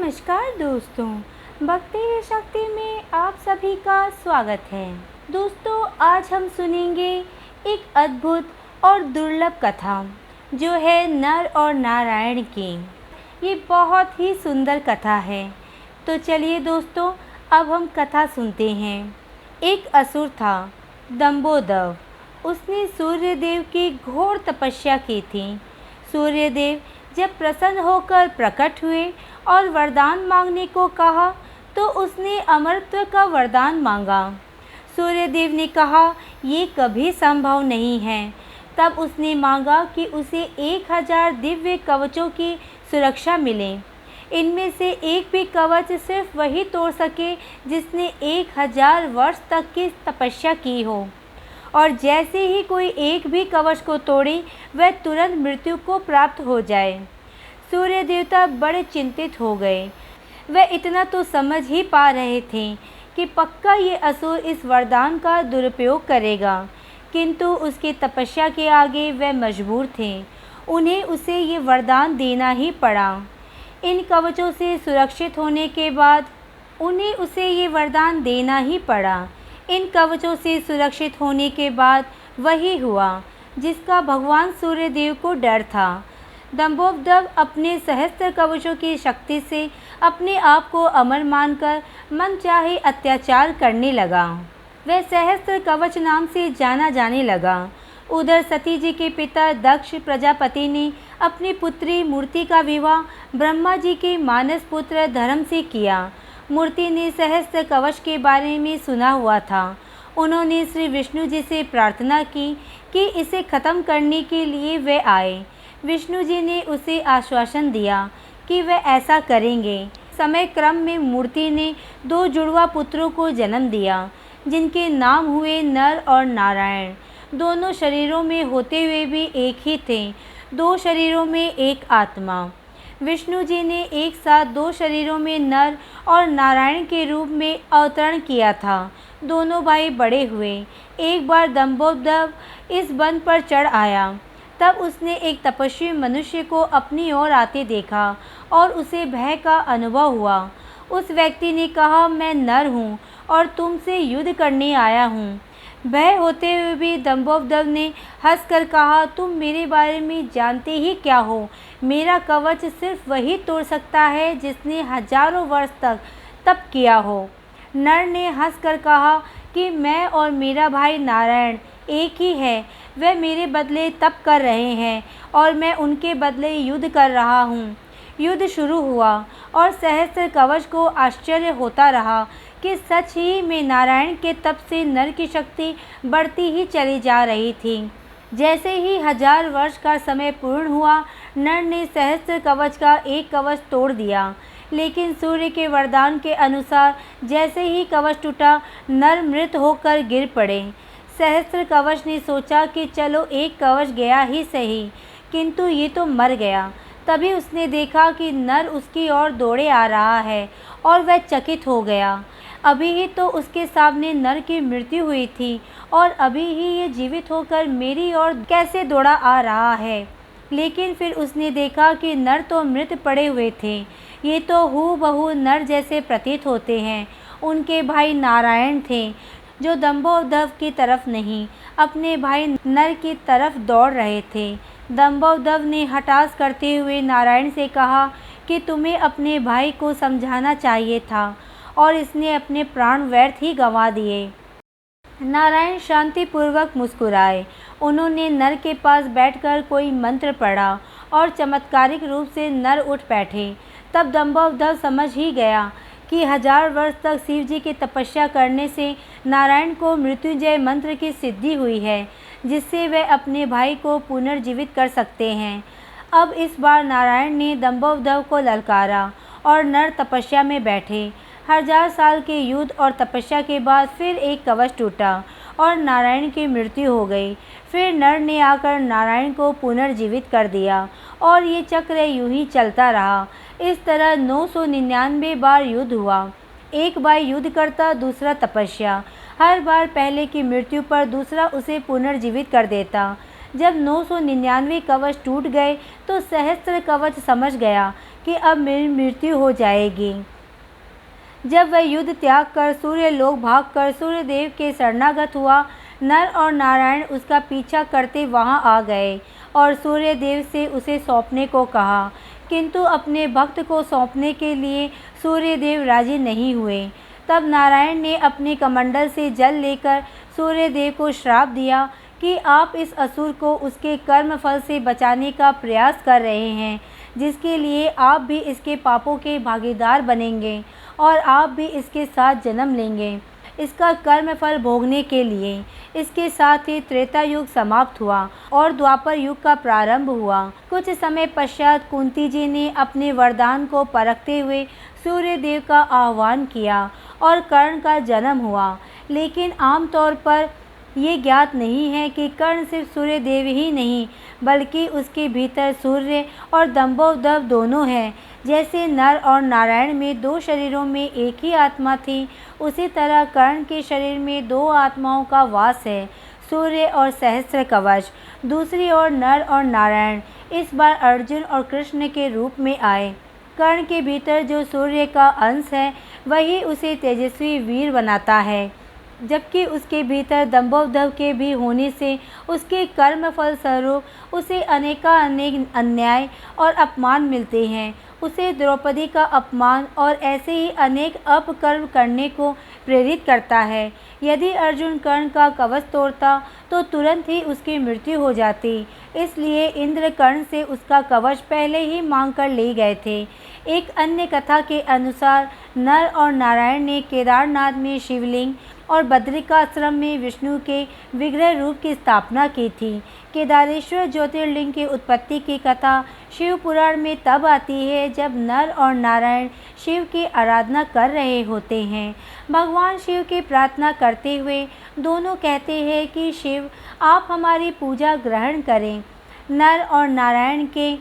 नमस्कार दोस्तों, भक्ति शक्ति में आप सभी का स्वागत है। दोस्तों, आज हम सुनेंगे एक अद्भुत और दुर्लभ कथा जो है नर और नारायण की। ये बहुत ही सुंदर कथा है। तो चलिए दोस्तों, अब हम कथा सुनते हैं। एक असुर था, दंबोदर। उसने सूर्यदेव की घोर तपस्या की थी। सूर्यदेव जब प्रसन्न होकर प्रकट हुए और वरदान मांगने को कहा तो उसने अमरत्व का वरदान मांगा। सूर्यदेव ने कहा, ये कभी संभव नहीं है। तब उसने मांगा कि उसे 1000 दिव्य कवचों की सुरक्षा मिले। इनमें से एक भी कवच सिर्फ वही तोड़ सके जिसने 1000 वर्ष तक की तपस्या की हो, और जैसे ही कोई एक भी कवच को तोड़े वह तुरंत मृत्यु को प्राप्त हो जाए। सूर्य देवता बड़े चिंतित हो गए। वह इतना तो समझ ही पा रहे थे कि पक्का ये असुर इस वरदान का दुरुपयोग करेगा, किंतु उसकी तपस्या के आगे वह मजबूर थे। उन्हें उसे ये वरदान देना ही पड़ा। इन कवचों से सुरक्षित होने के बाद उन्हें उसे ये वरदान देना ही पड़ा। इन कवचों से सुरक्षित होने के बाद वही हुआ जिसका भगवान सूर्यदेव को डर था। दंबोदर अपने सहस्त्र कवचों की शक्ति से अपने आप को अमर मानकर मनचाहे अत्याचार करने लगा। वह सहस्त्र कवच नाम से जाना जाने लगा। उधर सती जी के पिता दक्ष प्रजापति ने अपनी पुत्री मूर्ति का विवाह ब्रह्मा जी के मानस पुत्र धर्म से किया। मूर्ति ने सहस्त्र कवच के बारे में सुना हुआ था। उन्होंने श्री विष्णु जी से प्रार्थना की कि इसे खत्म करने के लिए वे आए। विष्णु जी ने उसे आश्वासन दिया कि वे ऐसा करेंगे। समय क्रम में मूर्ति ने 2 जुड़वा पुत्रों को जन्म दिया, जिनके नाम हुए नर और नारायण। दोनों शरीरों में होते हुए भी एक ही थे, 2 शरीरों में एक आत्मा। विष्णु जी ने एक साथ 2 शरीरों में नर और नारायण के रूप में अवतरण किया था। दोनों भाई बड़े हुए। एक बार दंबोदर इस वन पर चढ़ आया। तब उसने एक तपस्वी मनुष्य को अपनी ओर आते देखा और उसे भय का अनुभव हुआ। उस व्यक्ति ने कहा, मैं नर हूँ और तुमसे युद्ध करने आया हूँ। भय होते हुए भी दंबोदर ने हंसकर कहा, तुम मेरे बारे में जानते ही क्या हो। मेरा कवच सिर्फ वही तोड़ सकता है जिसने हजारों वर्ष तक तप किया हो। नर ने हंसकर कहा कि मैं और मेरा भाई नारायण एक ही है। वे मेरे बदले तप कर रहे हैं और मैं उनके बदले युद्ध कर रहा हूँ। युद्ध शुरू हुआ और सहस्त्र कवच को आश्चर्य होता रहा कि सच ही में नारायण के तप से नर की शक्ति बढ़ती ही चली जा रही थी। जैसे ही 1000 वर्ष का समय पूर्ण हुआ, नर ने सहस्त्र कवच का एक कवच तोड़ दिया, लेकिन सूर्य के वरदान के अनुसार जैसे ही कवच टूटा, नर मृत होकर गिर पड़े। सहस्त्र कवच ने सोचा कि चलो एक कवच गया ही सही, किंतु ये तो मर गया। तभी उसने देखा कि नर उसकी ओर दौड़े आ रहा है और वह चकित हो गया। अभी ही तो उसके सामने नर की मृत्यु हुई थी और अभी ही ये जीवित होकर मेरी ओर कैसे दौड़ा आ रहा है। लेकिन फिर उसने देखा कि नर तो मृत पड़े हुए थे। ये तो हूबहू नर जैसे प्रतीत होते हैं। उनके भाई नारायण थे, जो दंबोदर की तरफ नहीं, अपने भाई नर की तरफ दौड़ रहे थे। दंबोदर ने हठास करते हुए नारायण से कहा कि तुम्हें अपने भाई को समझाना चाहिए था और इसने अपने प्राण व्यर्थ ही गंवा दिए। नारायण शांतिपूर्वक मुस्कुराए। उन्होंने नर के पास बैठकर कोई मंत्र पढ़ा और चमत्कारिक रूप से नर उठ बैठे। तब दंबोदर समझ ही गया कि 1000 वर्ष तक शिव जी की तपस्या करने से नारायण को मृत्युंजय मंत्र की सिद्धि हुई है, जिससे वे अपने भाई को पुनर्जीवित कर सकते हैं। अब इस बार नारायण ने दंबोदर को ललकारा और नर तपस्या में बैठे। 1000 साल के युद्ध और तपस्या के बाद फिर एक कवच टूटा और नारायण की मृत्यु हो गई। फिर नर ने आकर नारायण को पुनर्जीवित कर दिया और ये चक्र यूं ही चलता रहा। इस तरह 999 बार युद्ध हुआ। एक बार युद्ध करता, दूसरा तपस्या। हर बार पहले की मृत्यु पर दूसरा उसे पुनर्जीवित कर देता। जब 999 कवच टूट गए तो सहस्त्र कवच समझ गया कि अब मेरी मृत्यु हो जाएगी। जब वह युद्ध त्याग कर सूर्यलोक भागकर सूर्यदेव के शरणागत हुआ, नर और नारायण उसका पीछा करते वहां आ गए और सूर्यदेव से उसे सौंपने को कहा, किंतु अपने भक्त को सौंपने के लिए सूर्यदेव राजी नहीं हुए। तब नारायण ने अपने कमंडल से जल लेकर सूर्यदेव को श्राप दिया कि आप इस असुर को उसके कर्म फल से बचाने का प्रयास कर रहे हैं, जिसके लिए आप भी इसके पापों के भागीदार बनेंगे और आप भी इसके साथ जन्म लेंगे, इसका कर्म फल भोगने के लिए। इसके साथ ही त्रेता युग समाप्त हुआ और द्वापर युग का प्रारंभ हुआ। कुछ समय पश्चात कुंती जी ने अपने वरदान को परखते हुए सूर्यदेव का आह्वान किया और कर्ण का जन्म हुआ। लेकिन आमतौर पर ये ज्ञात नहीं है कि कर्ण सिर्फ सूर्यदेव ही नहीं, बल्कि उसके भीतर सूर्य और दंभोदर दोनों हैं। जैसे नर और नारायण में दो शरीरों में एक ही आत्मा थी, उसी तरह कर्ण के शरीर में दो आत्माओं का वास है, सूर्य और सहस्त्र कवच। दूसरी ओर नर और नारायण इस बार अर्जुन और कृष्ण के रूप में आए। कर्ण के भीतर जो सूर्य का अंश है, वही उसे तेजस्वी वीर बनाता है, जबकि उसके भीतर दंभोदर के भी होने से उसके कर्म फल स्वरूप उसे अनेक अन्याय और अपमान मिलते हैं। उसे द्रौपदी का अपमान और ऐसे ही अनेक अपकर्म करने को प्रेरित करता है। यदि अर्जुन कर्ण का कवच तोड़ता तो तुरंत ही उसकी मृत्यु हो जाती, इसलिए इंद्र कर्ण से उसका कवच पहले ही मांग कर ले गए थे। एक अन्य कथा के अनुसार नर और नारायण ने केदारनाथ में शिवलिंग और बद्रिकाश्रम में विष्णु के विग्रह रूप की स्थापना की थी। केदारेश्वर ज्योतिर्लिंग की उत्पत्ति की कथा शिव पुराण में तब आती है जब नर और नारायण शिव की आराधना कर रहे होते हैं। भगवान शिव की प्रार्थना करते हुए दोनों कहते हैं कि शिव, आप हमारी पूजा ग्रहण करें। नर और नारायण के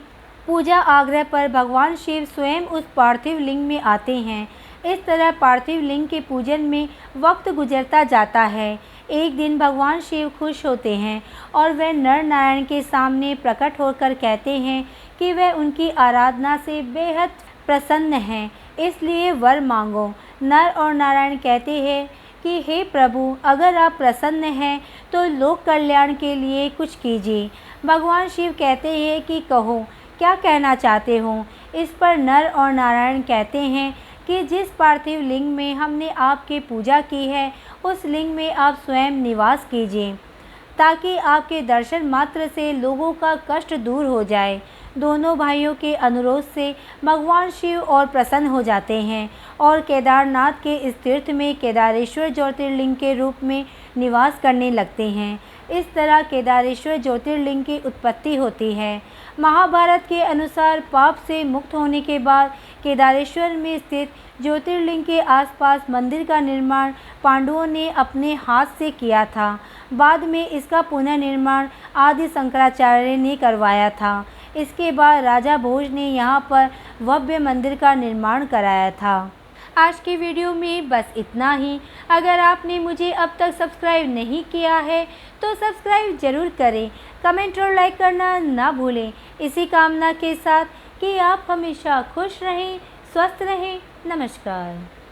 पूजा आग्रह पर भगवान शिव स्वयं उस पार्थिव लिंग में आते हैं। इस तरह पार्थिव लिंग के पूजन में वक्त गुजरता जाता है। एक दिन भगवान शिव खुश होते हैं और वे नर नारायण के सामने प्रकट होकर कहते हैं कि वे उनकी आराधना से बेहद प्रसन्न हैं, इसलिए वर मांगो। नर और नारायण कहते हैं कि हे प्रभु, अगर आप प्रसन्न हैं तो लोक कल्याण के लिए कुछ कीजिए। भगवान शिव कहते हैं कि कहो, क्या कहना चाहते हो। इस पर नर और नारायण कहते हैं कि जिस पार्थिव लिंग में हमने आपकी पूजा की है, उस लिंग में आप स्वयं निवास कीजिए, ताकि आपके दर्शन मात्र से लोगों का कष्ट दूर हो जाए। दोनों भाइयों के अनुरोध से भगवान शिव और प्रसन्न हो जाते हैं और केदारनाथ के इस तीर्थ में केदारेश्वर ज्योतिर्लिंग के रूप में निवास करने लगते हैं। इस तरह केदारेश्वर ज्योतिर्लिंग की उत्पत्ति होती है। महाभारत के अनुसार पाप से मुक्त होने के बाद केदारेश्वर में स्थित ज्योतिर्लिंग के आसपास मंदिर का निर्माण पांडवों ने अपने हाथ से किया था। बाद में इसका पुनर्निर्माण आदि शंकराचार्य ने करवाया था। इसके बाद राजा भोज ने यहाँ पर भव्य मंदिर का निर्माण कराया था। आज की वीडियो में बस इतना ही। अगर आपने मुझे अब तक सब्सक्राइब नहीं किया है तो सब्सक्राइब ज़रूर करें, कमेंट और लाइक करना ना भूलें। इसी कामना के साथ कि आप हमेशा खुश रहें, स्वस्थ रहें। नमस्कार।